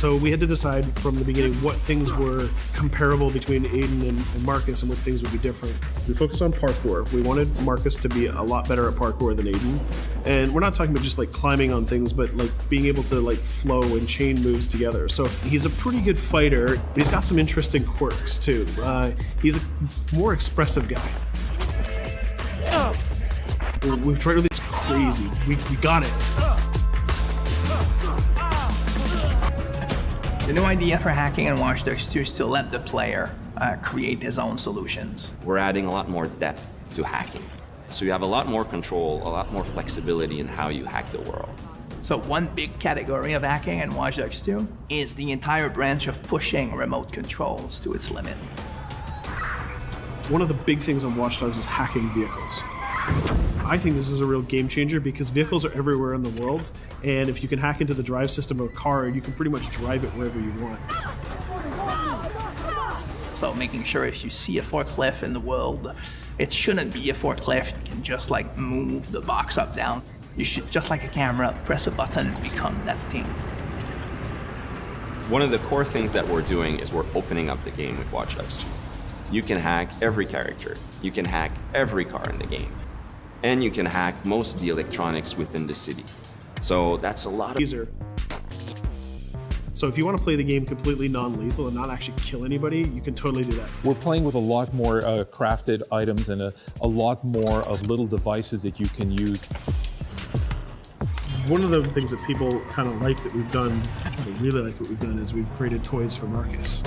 So we had to decide from the beginning what things were comparable between Aiden and Marcus and what things would be different. We focused on parkour. We wanted Marcus to be a lot better at parkour than Aiden. And we're not talking about just like climbing on things, but like being able to like flow and chain moves together. So he's a pretty good fighter, but he's got some interesting quirks too. He's a more expressive guy. We've tried really crazy. We got it. The new idea for hacking in Watch Dogs 2 is to let the player create his own solutions. We're adding a lot more depth to hacking. So you have a lot more control, a lot more flexibility in how you hack the world. So one big category of hacking in Watch Dogs 2 is the entire branch of pushing remote controls to its limit. One of the big things on Watch Dogs is hacking vehicles. I think this is a real game changer because vehicles are everywhere in the world, and if you can hack into the drive system of a car, you can pretty much drive it wherever you want. So making sure if you see a forklift in the world, it shouldn't be a forklift. You can just like move the box up, down. You should, just like a camera, press a button and become that thing. One of the core things that we're doing is we're opening up the game with Watch Dogs 2. You can hack every character. You can hack every car in the game. And you can hack most of the electronics within the city. So that's a lot of... So if you want to play the game completely non-lethal and not actually kill anybody, you can totally do that. We're playing with a lot more crafted items and a lot more of little devices that you can use. One of the things that people kind of like that we've done, they really like what we've done, is we've created toys for Marcus.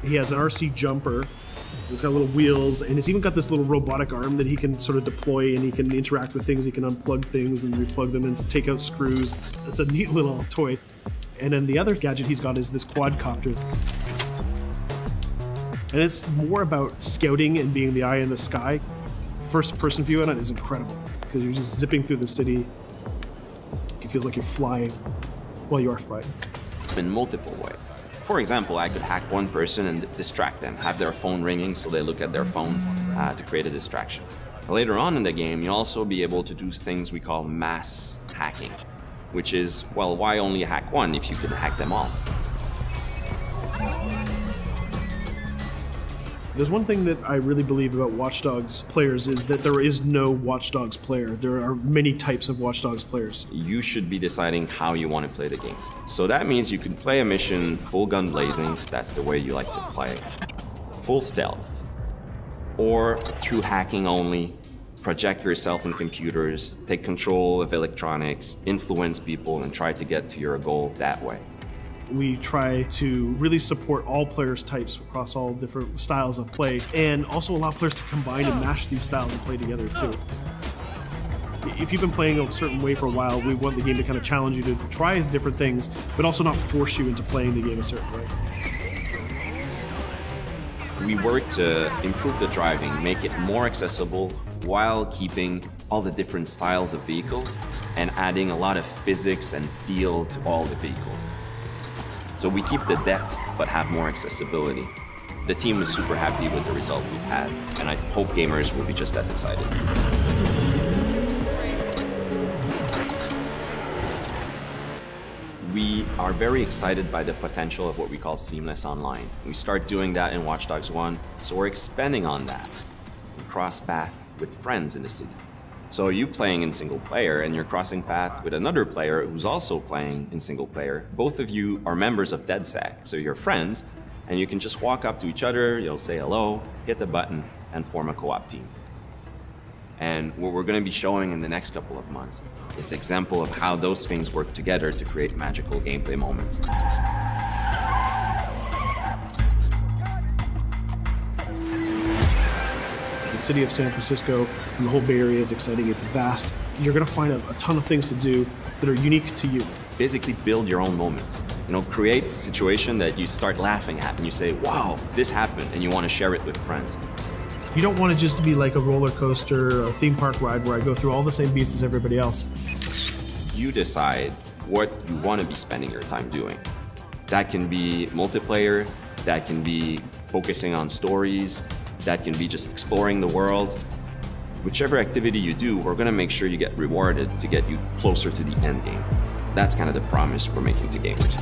He has an RC jumper. It's got little wheels, and it's even got this little robotic arm that he can sort of deploy, and he can interact with things. He can unplug things and replug them and take out screws. It's a neat little toy. And then the other gadget he's got is this quadcopter. And it's more about scouting and being the eye in the sky. First person view on it is incredible because you're just zipping through the city. It feels like you're flying. Well, you are flying. In multiple ways. For example, I could hack one person and distract them, have their phone ringing so they look at their phone to create a distraction. Later on in the game, you'll also be able to do things we call mass hacking, which is, well, why only hack one if you can hack them all? There's one thing that I really believe about Watch Dogs players is that there is no Watch Dogs player. There are many types of Watch Dogs players. You should be deciding how you want to play the game. So that means you can play a mission full gun blazing, that's the way you like to play, full stealth, or through hacking only, project yourself in computers, take control of electronics, influence people, and try to get to your goal that way. We try to really support all players' types across all different styles of play, and also allow players to combine and mash these styles and play together too. If you've been playing a certain way for a while, we want the game to kind of challenge you to try different things, but also not force you into playing the game a certain way. We work to improve the driving, make it more accessible while keeping all the different styles of vehicles and adding a lot of physics and feel to all the vehicles. So we keep the depth, but have more accessibility. The team is super happy with the result we've had, and I hope gamers will be just as excited. We are very excited by the potential of what we call seamless online. We start doing that in Watch Dogs 1, so we're expanding on that. We cross path with friends in the city. So you playing in single player and you're crossing path with another player who's also playing in single player. Both of you are members of DedSec, so you're friends, and you can just walk up to each other, you'll say hello, hit the button, and form a co-op team. And what we're going to be showing in the next couple of months is an example of how those things work together to create magical gameplay moments. The city of San Francisco and the whole Bay Area is exciting. It's vast. You're going to find a ton of things to do that are unique to you. Basically build your own moments. You know, create a situation that you start laughing at and you say, wow, this happened, and you want to share it with friends. You don't want to just be like a roller coaster or a theme park ride where I go through all the same beats as everybody else. You decide what you want to be spending your time doing. That can be multiplayer, that can be focusing on stories, that can be just exploring the world. Whichever activity you do, we're going to make sure you get rewarded to get you closer to the end game. That's kind of the promise we're making to gamers.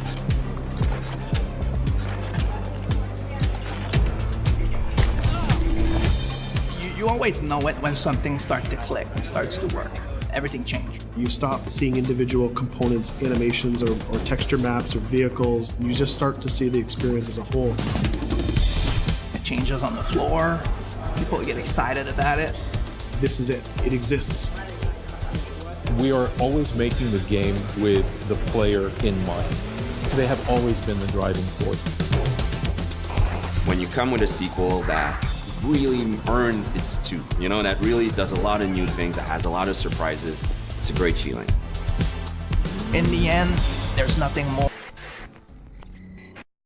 You always know it when something starts to click, it starts to work. Everything changed. You stop seeing individual components, animations, or texture maps or vehicles. You just start to see the experience as a whole. It changes on the floor. People get excited about it. This is it. It exists. We are always making the game with the player in mind. They have always been the driving force. When you come with a sequel that really earns its due, you know, that really does a lot of new things, that has a lot of surprises, it's a great feeling. In the end, there's nothing more